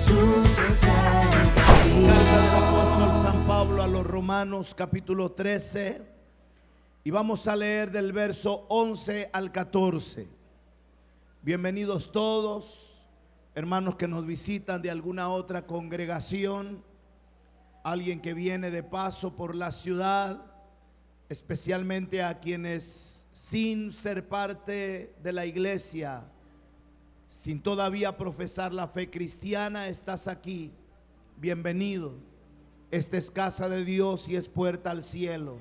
Jesús es el camino. Carta del apóstol San Pablo a los Romanos, capítulo 13, y vamos a leer del verso 11 al 14. Bienvenidos todos, hermanos que nos visitan de alguna otra congregación, alguien que viene de paso por la ciudad, especialmente a quienes sin ser parte de la iglesia, sin todavía profesar la fe cristiana, estás aquí. Bienvenido. Esta es casa de Dios y es puerta al cielo.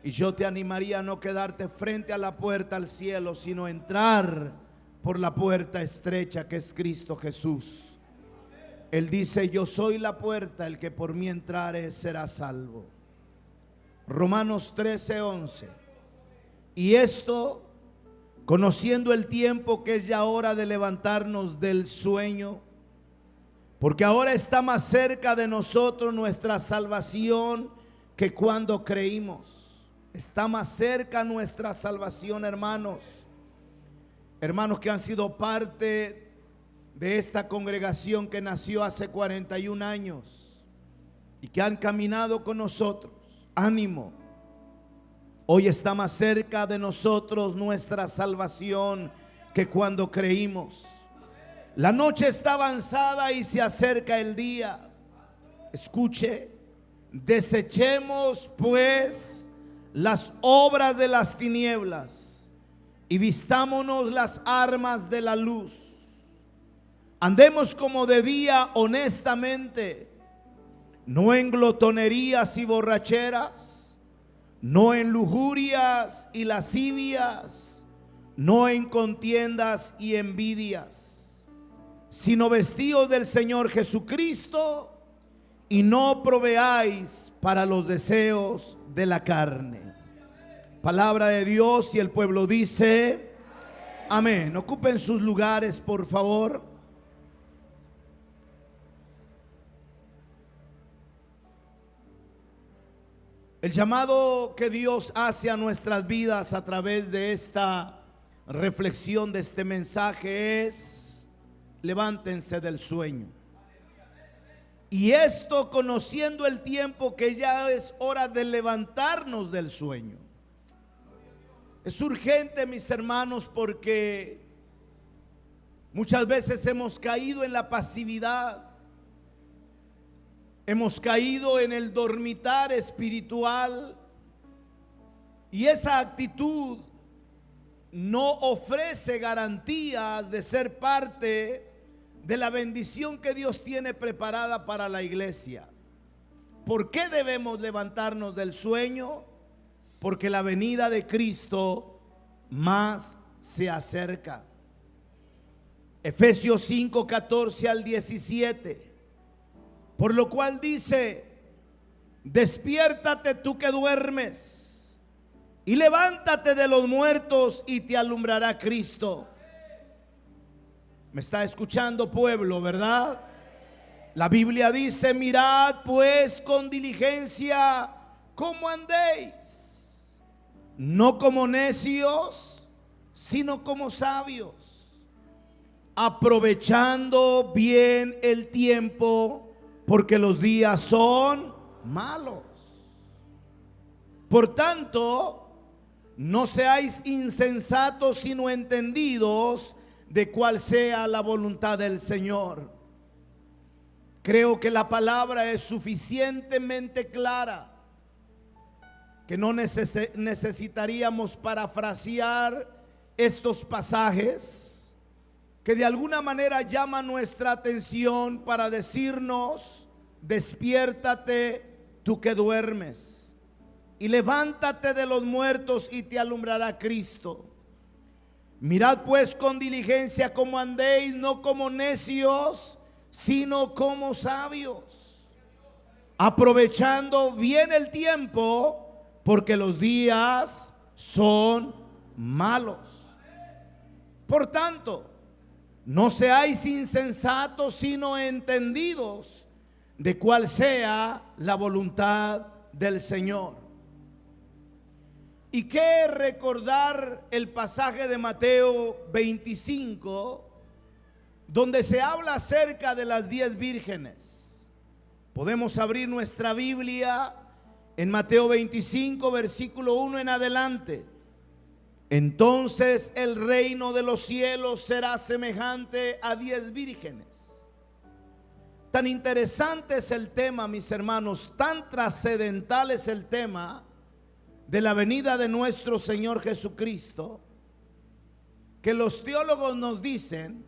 Y yo te animaría a no quedarte frente a la puerta al cielo, sino entrar por la puerta estrecha que es Cristo Jesús. Él dice: yo soy la puerta, el que por mí entrare será salvo. Romanos 13:11. Y esto, conociendo el tiempo que es ya hora de levantarnos del sueño, porque ahora está más cerca de nosotros nuestra salvación que cuando creímos. Está más cerca nuestra salvación, hermanos. Hermanos que han sido parte de esta congregación que nació hace 41 años y que han caminado con nosotros. Ánimo. Hoy está más cerca de nosotros nuestra salvación que cuando creímos. La noche está avanzada y se acerca el día. Escuche, desechemos pues las obras de las tinieblas y vistámonos las armas de la luz. Andemos como de día honestamente, no en glotonerías y borracheras, no en lujurias y lascivias, no en contiendas y envidias, sino vestidos del Señor Jesucristo y no proveáis para los deseos de la carne. Palabra de Dios, y el pueblo dice amén. Ocupen sus lugares, por favor. El llamado que Dios hace a nuestras vidas a través de esta reflexión, de este mensaje, es: levántense del sueño. Y esto conociendo el tiempo que ya es hora de levantarnos del sueño. Es urgente, mis hermanos, porque muchas veces hemos caído en la pasividad. Hemos caído en el dormitar espiritual, y esa actitud no ofrece garantías de ser parte de la bendición que Dios tiene preparada para la iglesia. ¿Por qué debemos levantarnos del sueño? Porque la venida de Cristo más se acerca. Efesios 5, 14 al 17. Por lo cual dice: despiértate tú que duermes, y levántate de los muertos, y te alumbrará Cristo. ¿Me está escuchando, pueblo, verdad? La Biblia dice: mirad pues con diligencia cómo andéis, no como necios, sino como sabios, aprovechando bien el tiempo, porque los días son malos. Por tanto, no seáis insensatos, sino entendidos de cuál sea la voluntad del Señor. Creo que la palabra es suficientemente clara, que no necesitaríamos parafrasear estos pasajes que de alguna manera llaman nuestra atención para decirnos: despiértate tú que duermes, y levántate de los muertos, y te alumbrará Cristo. Mirad pues con diligencia cómo andéis, no como necios, sino como sabios, aprovechando bien el tiempo, porque los días son malos. Por tanto, no seáis insensatos, sino entendidos de cuál sea la voluntad del Señor. ¿Y qué recordar el pasaje de Mateo 25, donde se habla acerca de las 10 vírgenes. Podemos abrir nuestra Biblia en Mateo 25, versículo 1 en adelante. Entonces el reino de los cielos será semejante a 10 vírgenes. Tan interesante es el tema, mis hermanos, tan trascendental es el tema de la venida de nuestro Señor Jesucristo, que los teólogos nos dicen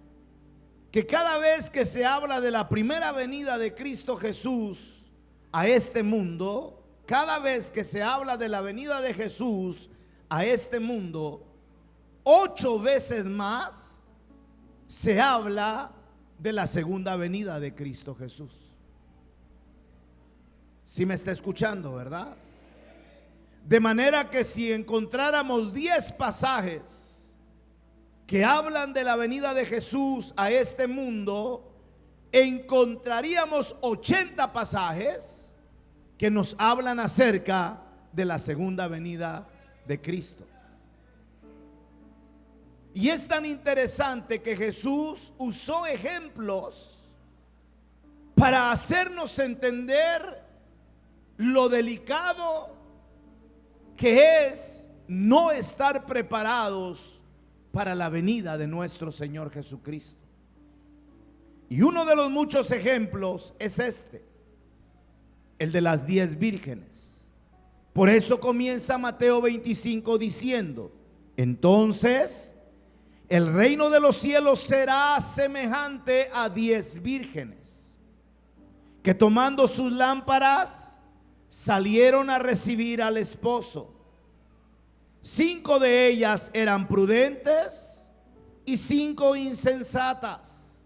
que cada vez que se habla de la primera venida de Cristo Jesús a este mundo, cada vez que se habla de la venida de Jesús a este mundo, 8 veces más se habla de la segunda venida de Cristo Jesús. Si me está escuchando, ¿verdad? De manera que si encontráramos 10 pasajes que hablan de la venida de Jesús a este mundo, encontraríamos 80 pasajes que nos hablan acerca de la segunda venida de Cristo. Y es tan interesante que Jesús usó ejemplos para hacernos entender lo delicado que es no estar preparados para la venida de nuestro Señor Jesucristo. Y uno de los muchos ejemplos es este, el de las 10 vírgenes. Por eso comienza Mateo 25 diciendo: entonces el reino de los cielos será semejante a 10 vírgenes que tomando sus lámparas salieron a recibir al esposo. 5 de ellas eran prudentes y 5 insensatas.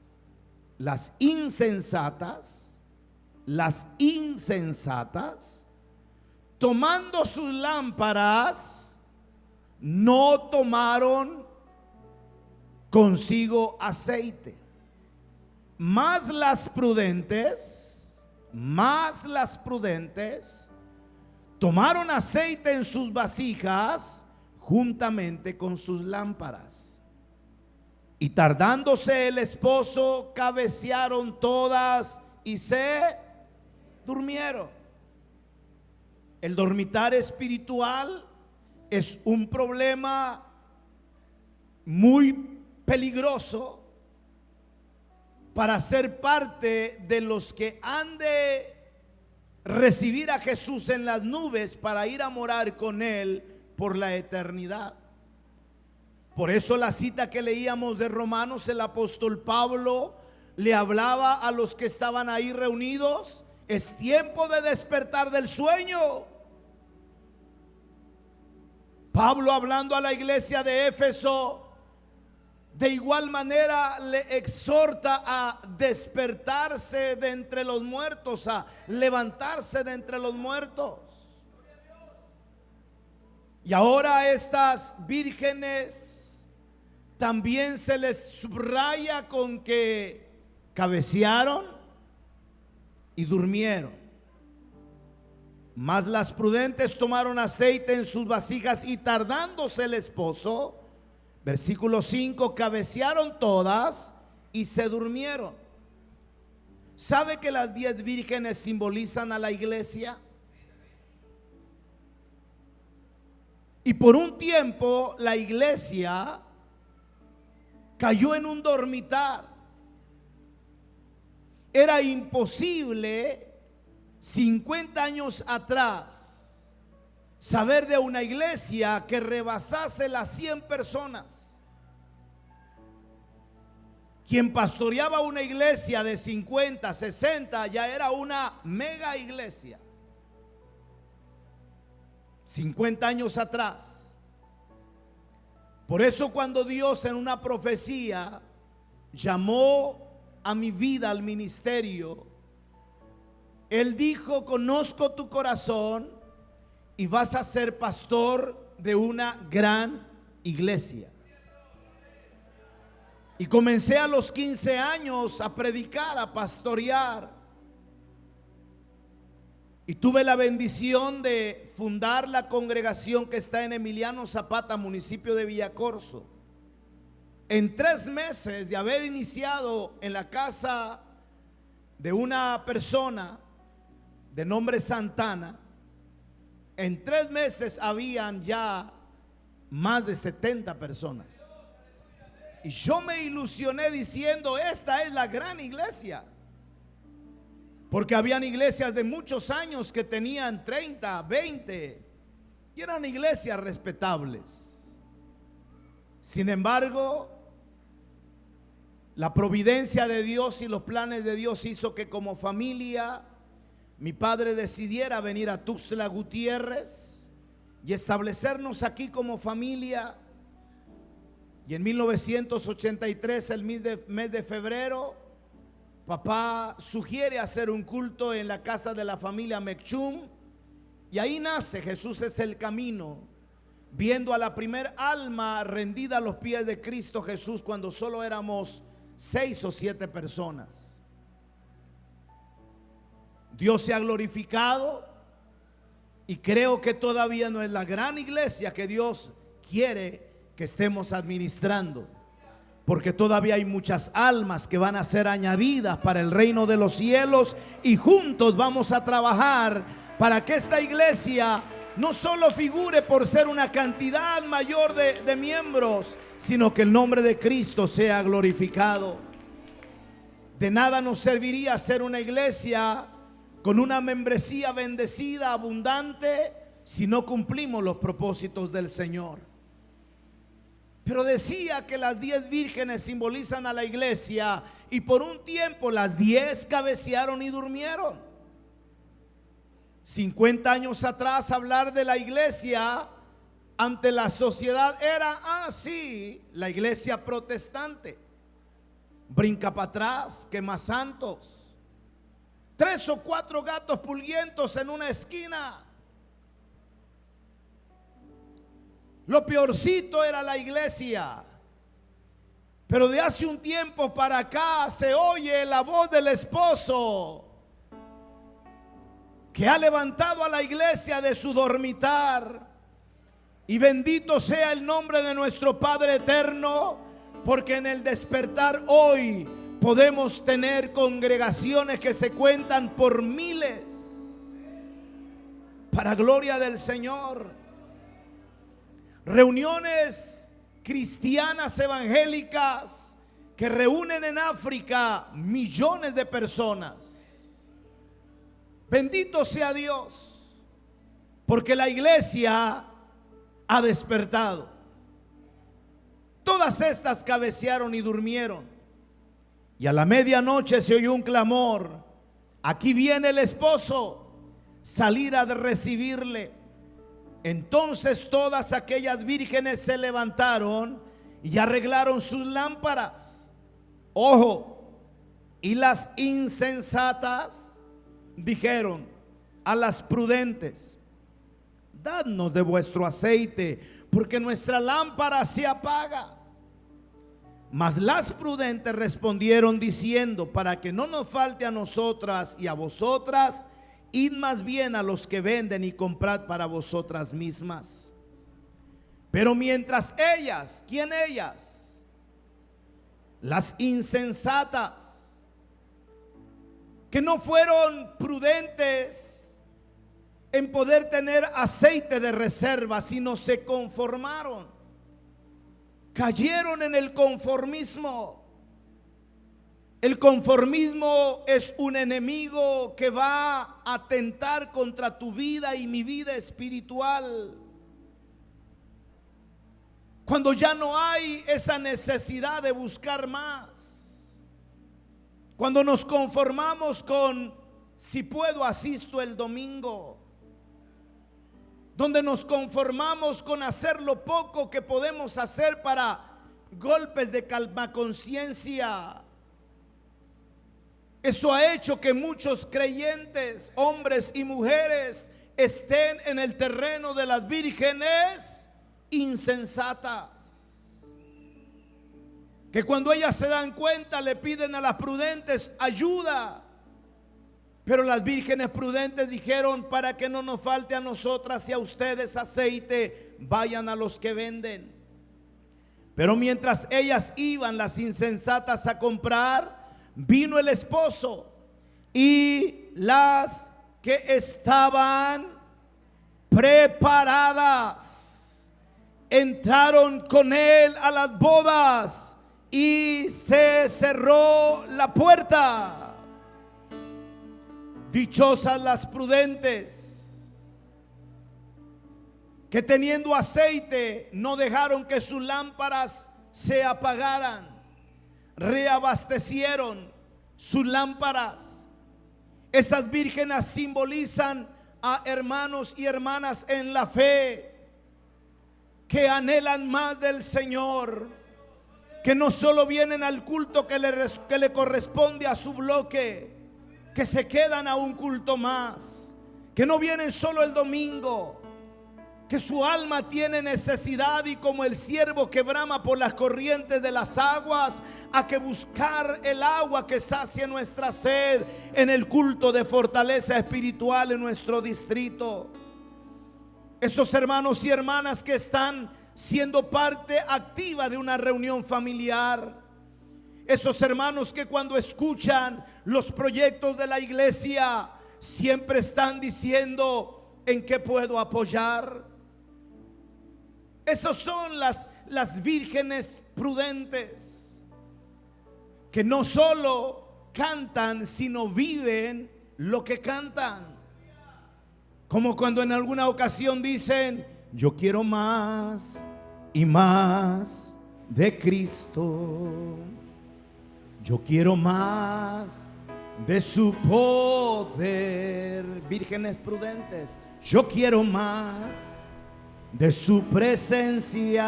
Las insensatas, tomando sus lámparas, no tomaron consigo aceite. Mas las prudentes tomaron aceite en sus vasijas juntamente con sus lámparas. Y tardándose el esposo, cabecearon todas y se durmieron. El dormitar espiritual es un problema muy peligroso para ser parte de los que han de recibir a Jesús en las nubes para ir a morar con Él por la eternidad. Por eso la cita que leíamos de Romanos, el apóstol Pablo le hablaba a los que estaban ahí reunidos: es tiempo de despertar del sueño. Pablo, hablando a la iglesia de Éfeso, de igual manera le exhorta a despertarse de entre los muertos, a levantarse de entre los muertos. Y ahora a estas vírgenes también se les subraya con que cabecearon y durmieron. Mas las prudentes tomaron aceite en sus vasijas y tardándose el esposo, versículo 5, cabecearon todas y se durmieron. ¿Sabe que las 10 vírgenes simbolizan a la iglesia? Y por un tiempo la iglesia cayó en un dormitar. Era imposible 50 años atrás saber de una iglesia que rebasase las 100 personas. Quien pastoreaba una iglesia de 50, 60 ya era una mega iglesia. 50 años atrás. Por eso cuando Dios en una profecía llamó a mi vida al ministerio, Él dijo: conozco tu corazón y vas a ser pastor de una gran iglesia. Y comencé a los 15 años a predicar, a pastorear. Y tuve la bendición de fundar la congregación que está en Emiliano Zapata, municipio de Villacorso. en 3 meses de haber iniciado en la casa de una persona de nombre Santana, en 3 meses habían ya más de 70 personas. Y yo me ilusioné diciendo, esta es la gran iglesia. Porque habían iglesias de muchos años que tenían 30, 20 y eran iglesias respetables. Sin embargo, la providencia de Dios y los planes de Dios hizo que como familia mi padre decidiera venir a Tuxtla Gutiérrez y establecernos aquí como familia. Y en 1983, el mes de febrero, papá sugiere hacer un culto en la casa de la familia Mechum. Y ahí nace Jesús es el camino, viendo a la primer alma rendida a los pies de Cristo Jesús cuando solo éramos 6 o 7 personas. Dios se ha glorificado y creo que todavía no es la gran iglesia que Dios quiere que estemos administrando, porque todavía hay muchas almas que van a ser añadidas para el reino de los cielos, y juntos vamos a trabajar para que esta iglesia no solo figure por ser una cantidad mayor de miembros, sino que el nombre de Cristo sea glorificado. De nada nos serviría ser una iglesia con una membresía bendecida, abundante, si no cumplimos los propósitos del Señor. Pero decía que las 10 vírgenes simbolizan a la iglesia, y por un tiempo las 10 cabecearon y durmieron. 50 años atrás, hablar de la iglesia ante la sociedad era así, la iglesia protestante. Brinca para atrás, quema santos, 3 o 4 gatos pulguientos en una esquina. Lo peorcito era la iglesia. Pero de hace un tiempo para acá se oye la voz del esposo, que ha levantado a la iglesia de su dormitar. Y bendito sea el nombre de nuestro Padre eterno, porque en el despertar hoy podemos tener congregaciones que se cuentan por miles, para gloria del Señor. Reuniones cristianas evangélicas que reúnen en África millones de personas. Bendito sea Dios, porque la iglesia ha despertado. Todas estas cabecearon y durmieron, y a la medianoche se oyó un clamor: aquí viene el esposo, salir a recibirle. Entonces todas aquellas vírgenes se levantaron y arreglaron sus lámparas. Ojo, y las insensatas dijeron a las prudentes: dadnos de vuestro aceite, porque nuestra lámpara se apaga. Mas las prudentes respondieron diciendo: para que no nos falte a nosotras y a vosotras, id más bien a los que venden y comprad para vosotras mismas. Pero mientras ellas, ¿quién ellas? Las insensatas, que no fueron prudentes en poder tener aceite de reserva, sino se conformaron, cayeron en el conformismo. El conformismo es un enemigo que va a atentar contra tu vida y mi vida espiritual. Cuando ya no hay esa necesidad de buscar más, cuando nos conformamos con si puedo asisto el domingo, donde nos conformamos con hacer lo poco que podemos hacer para golpes de calmaconciencia. Eso ha hecho que muchos creyentes, hombres y mujeres, estén en el terreno de las vírgenes insensatas, que cuando ellas se dan cuenta le piden a las prudentes ayuda. Pero las vírgenes prudentes dijeron: para que no nos falte a nosotras y a ustedes aceite, vayan a los que venden. Pero mientras ellas iban, las insensatas, a comprar, vino el esposo, y las que estaban preparadas entraron con él a las bodas, y se cerró la puerta. Dichosas las prudentes, que teniendo aceite no dejaron que sus lámparas se apagaran, reabastecieron sus lámparas. Esas vírgenes simbolizan a hermanos y hermanas en la fe, que anhelan más del Señor, que no solo vienen al culto que le corresponde a su bloque, que se quedan a un culto más, que no vienen solo el domingo, que su alma tiene necesidad, y como el siervo que brama por las corrientes de las aguas, a que buscar el agua que sacie nuestra sed en el culto de fortaleza espiritual en nuestro distrito. Esos hermanos y hermanas que están siendo parte activa de una reunión familiar. Esos hermanos que cuando escuchan los proyectos de la iglesia siempre están diciendo: ¿en qué puedo apoyar? Esas son las vírgenes prudentes, que no solo cantan, sino viven lo que cantan. Como cuando en alguna ocasión dicen: yo quiero más y más de Cristo. Yo quiero más de su poder. Vírgenes prudentes, yo quiero más de su presencia.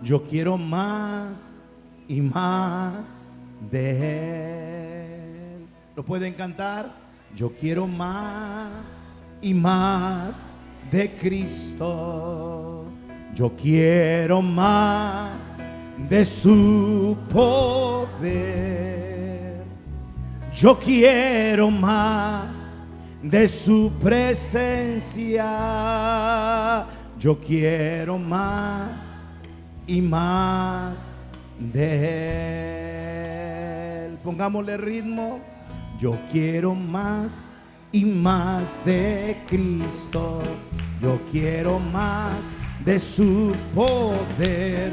Yo quiero más y más de Él. ¿Lo pueden cantar? Yo quiero más y más de Cristo. Yo quiero más de su poder. Yo quiero más de su presencia. Yo quiero más y más de Él. Pongámosle ritmo. Yo quiero más y más de Cristo. Yo quiero más de su poder.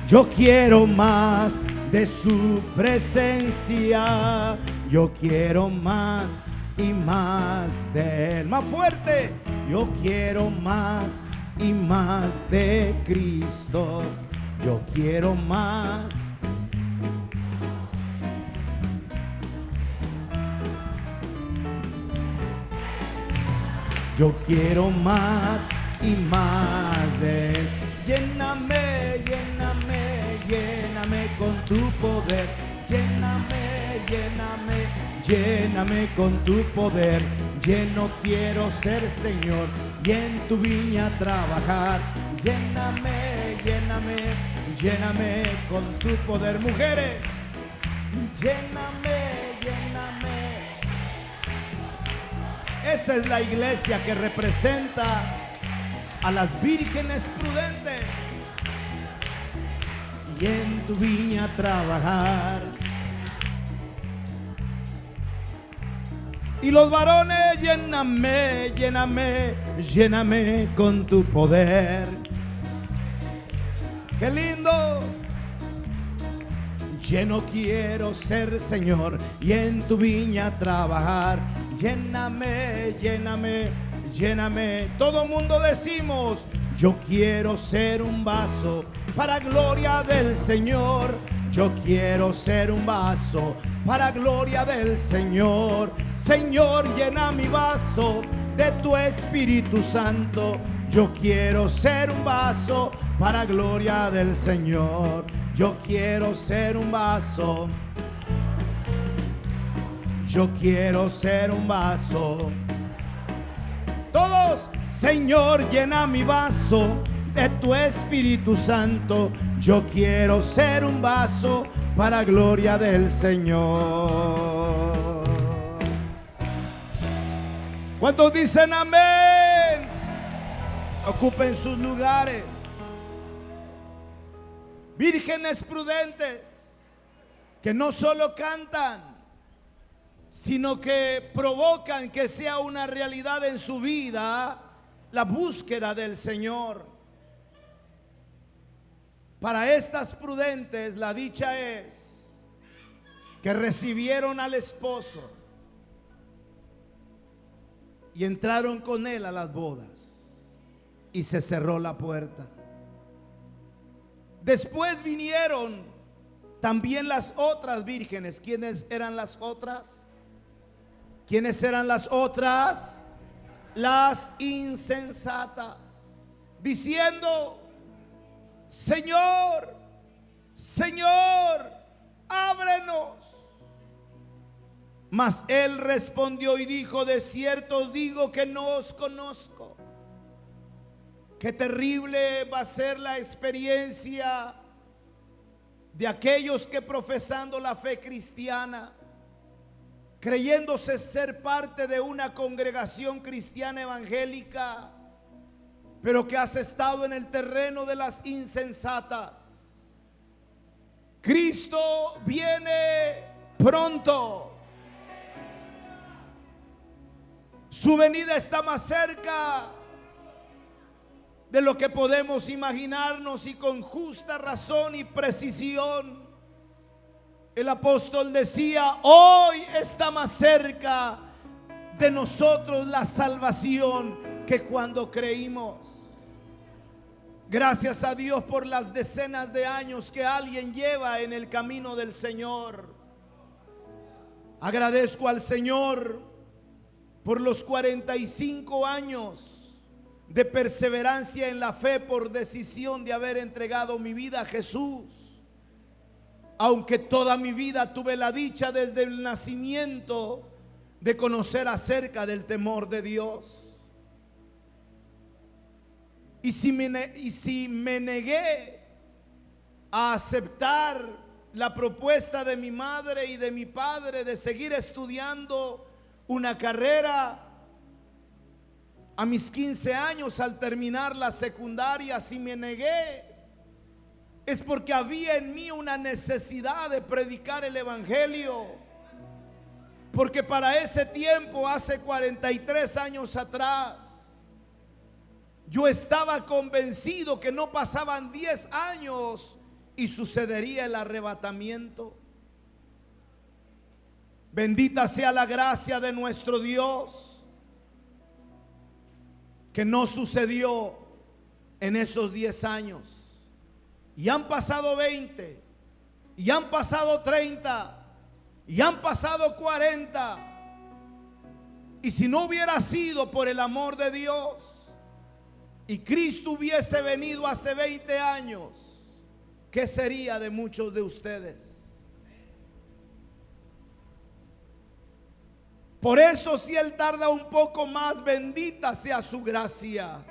Yo quiero más de su presencia. Yo quiero más y más de Él. Más fuerte. Yo quiero más y más de Cristo. Yo quiero más. Yo quiero más y más de Él. Lléname, lléname, lléname con tu poder. Lléname, lléname, lléname con tu poder. Lleno quiero ser, Señor, y en tu viña trabajar. Lléname, lléname, lléname con tu poder. Mujeres, lléname, lléname. Esa es la iglesia que representa a las vírgenes prudentes. Y en tu viña trabajar. Y los varones, lléname, lléname, lléname con tu poder. ¡Qué lindo! Lleno quiero ser, Señor, y en tu viña trabajar. Lléname, lléname, lléname. Todo mundo decimos: yo quiero ser un vaso para gloria del Señor. Yo quiero ser un vaso para gloria del Señor. Señor, llena mi vaso de tu Espíritu Santo. Yo quiero ser un vaso para gloria del Señor. Yo quiero ser un vaso. Yo quiero ser un vaso. Todos, Señor, llena mi vaso de tu Espíritu Santo. Yo quiero ser un vaso para gloria del Señor. ¿Cuántos dicen amén? Ocupen sus lugares. Vírgenes prudentes que no solo cantan, sino que provocan que sea una realidad en su vida la búsqueda del Señor. Para estas prudentes la dicha es que recibieron al esposo y entraron con él a las bodas y se cerró la puerta. Después vinieron también las otras vírgenes. ¿Quiénes eran las otras? ¿Quiénes eran las otras? Las insensatas, diciendo: Señor, Señor, ábrenos. Mas él respondió y dijo: de cierto os digo que no os conozco. Qué terrible va a ser la experiencia de aquellos que, profesando la fe cristiana, creyéndose ser parte de una congregación cristiana evangélica, pero que has estado en el terreno de las insensatas. Cristo viene pronto. Su venida está más cerca de lo que podemos imaginarnos, y con justa razón y precisión. El apóstol decía: hoy está más cerca de nosotros la salvación que cuando creímos. Gracias a Dios por las decenas de años que alguien lleva en el camino del Señor. Agradezco al Señor por los 45 años de perseverancia en la fe, por decisión de haber entregado mi vida a Jesús. Aunque toda mi vida tuve la dicha desde el nacimiento de conocer acerca del temor de Dios. Y si me negué a aceptar la propuesta de mi madre y de mi padre de seguir estudiando una carrera, a mis 15 años, al terminar la secundaria, si me negué, es porque había en mí una necesidad de predicar el evangelio. Porque para ese tiempo, hace 43 años atrás, yo estaba convencido que no pasaban 10 años y sucedería el arrebatamiento. Bendita sea la gracia de nuestro Dios, que no sucedió en esos 10 años. Y han pasado 20, y han pasado 30, y han pasado 40. Y si no hubiera sido por el amor de Dios y Cristo hubiese venido hace 20 años, ¿qué sería de muchos de ustedes? Por eso, si Él tarda un poco más, bendita sea su gracia,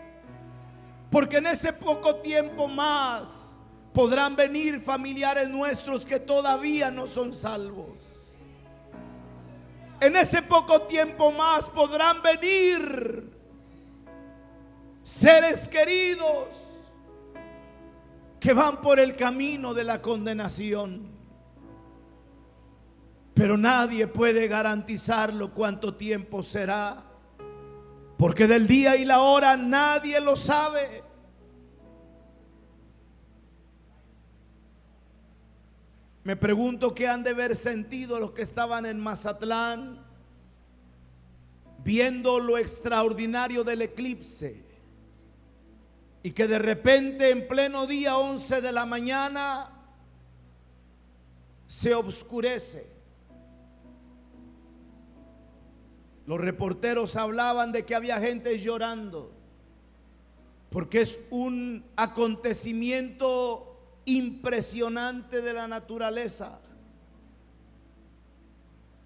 porque en ese poco tiempo más podrán venir familiares nuestros que todavía no son salvos. En ese poco tiempo más podrán venir seres queridos que van por el camino de la condenación. Pero nadie puede garantizarlo cuánto tiempo será, porque del día y la hora nadie lo sabe. Me pregunto qué han de haber sentido los que estaban en Mazatlán viendo lo extraordinario del eclipse, y que de repente en pleno día 11 de la mañana se oscurece. Los reporteros hablaban de que había gente llorando, porque es un acontecimiento impresionante de la naturaleza,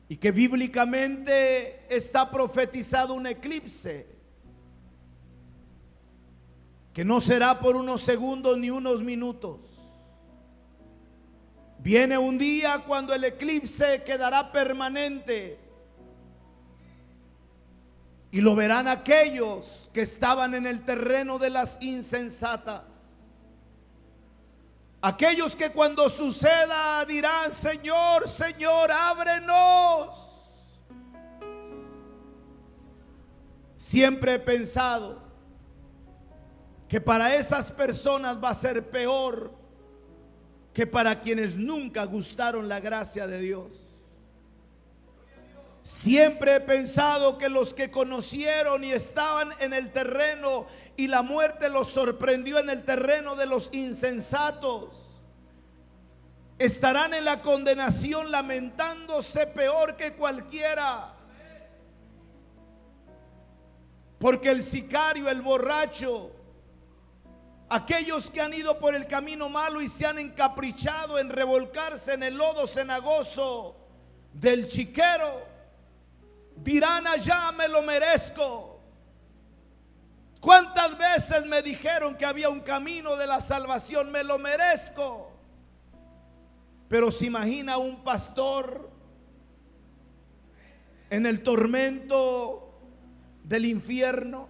y que bíblicamente está profetizado un eclipse que no será por unos segundos ni unos minutos. Viene un día cuando el eclipse quedará permanente, y lo verán aquellos que estaban en el terreno de las insensatas. Aquellos que cuando suceda dirán: Señor, Señor, ábrenos. Siempre he pensado que para esas personas va a ser peor que para quienes nunca gustaron la gracia de Dios. Siempre he pensado que los que conocieron y estaban en el terreno y la muerte los sorprendió en el terreno de los insensatos, estarán en la condenación lamentándose peor que cualquiera. Porque el sicario, el borracho, aquellos que han ido por el camino malo y se han encaprichado en revolcarse en el lodo cenagoso del chiquero, dirán: allá me lo merezco. ¿Cuántas veces me dijeron que había un camino de la salvación? Me lo merezco. Pero se imagina un pastor en el tormento del infierno.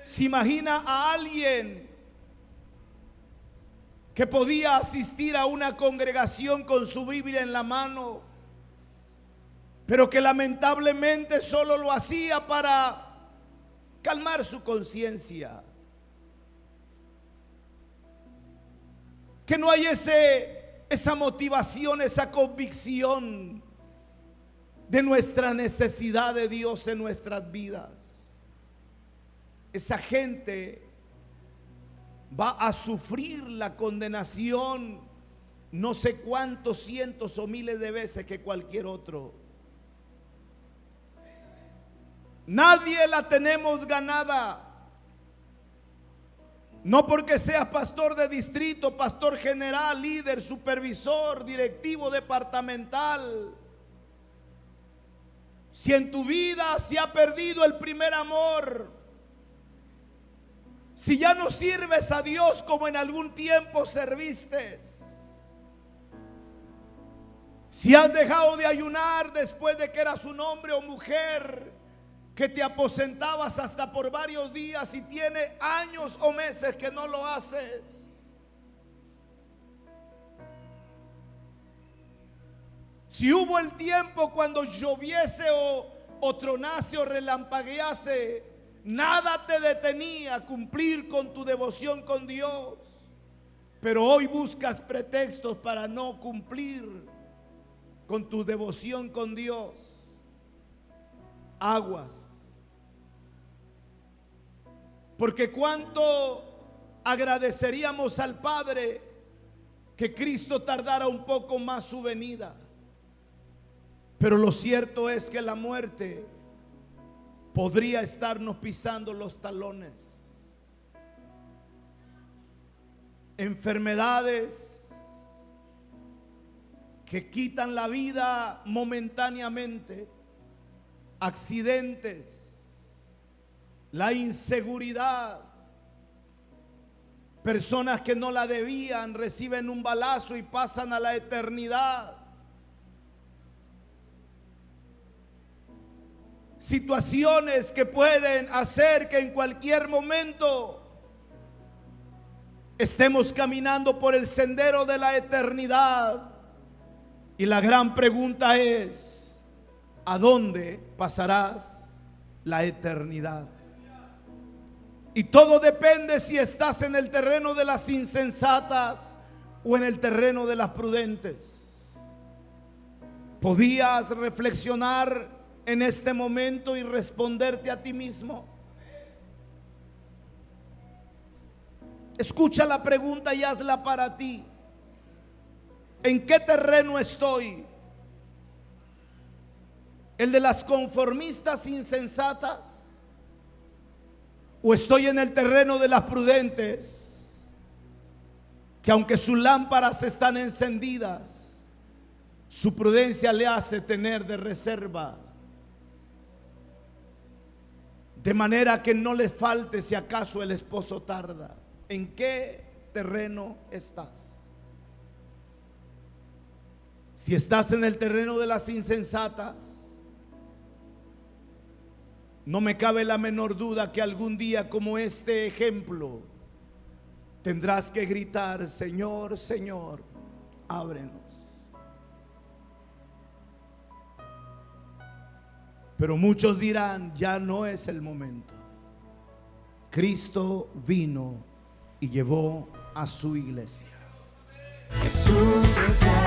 Se imagina a alguien que podía asistir a una congregación con su Biblia en la mano, pero que lamentablemente solo lo hacía para calmar su conciencia. Que no hay esa motivación, esa convicción de nuestra necesidad de Dios en nuestras vidas. Esa gente va a sufrir la condenación no sé cuántos cientos o miles de veces que cualquier otro. Nadie la tenemos ganada. No porque seas pastor de distrito, pastor general, líder, supervisor, directivo departamental. Si en tu vida se ha perdido el primer amor, si ya no sirves a Dios como en algún tiempo serviste, si has dejado de ayunar después de que eras un hombre o mujer que te aposentabas hasta por varios días y tiene años o meses que no lo haces, si hubo el tiempo cuando lloviese o tronase o relampaguease, nada te detenía a cumplir con tu devoción con Dios, pero hoy buscas pretextos para no cumplir con tu devoción con Dios. Aguas. Porque cuánto agradeceríamos al Padre que Cristo tardara un poco más su venida. Pero lo cierto es que la muerte podría estarnos pisando los talones. Enfermedades que quitan la vida momentáneamente, accidentes, la inseguridad, personas que no la debían reciben un balazo y pasan a la eternidad. Situaciones que pueden hacer que en cualquier momento estemos caminando por el sendero de la eternidad. Y la gran pregunta es: ¿a dónde pasarás la eternidad? Y todo depende si estás en el terreno de las insensatas o en el terreno de las prudentes. ¿Podías reflexionar en este momento y responderte a ti mismo? Escucha la pregunta y hazla para ti. ¿En qué terreno estoy? ¿El de las conformistas insensatas? ¿O estoy en el terreno de las prudentes, que aunque sus lámparas están encendidas, su prudencia le hace tener de reserva, de manera que no le falte si acaso el esposo tarda? ¿En qué terreno estás? Si estás en el terreno de las insensatas, no me cabe la menor duda que algún día, como este ejemplo, tendrás que gritar: Señor, Señor, ábrenos. Pero muchos dirán: ya no es el momento. Cristo vino y llevó a su iglesia. Jesús es el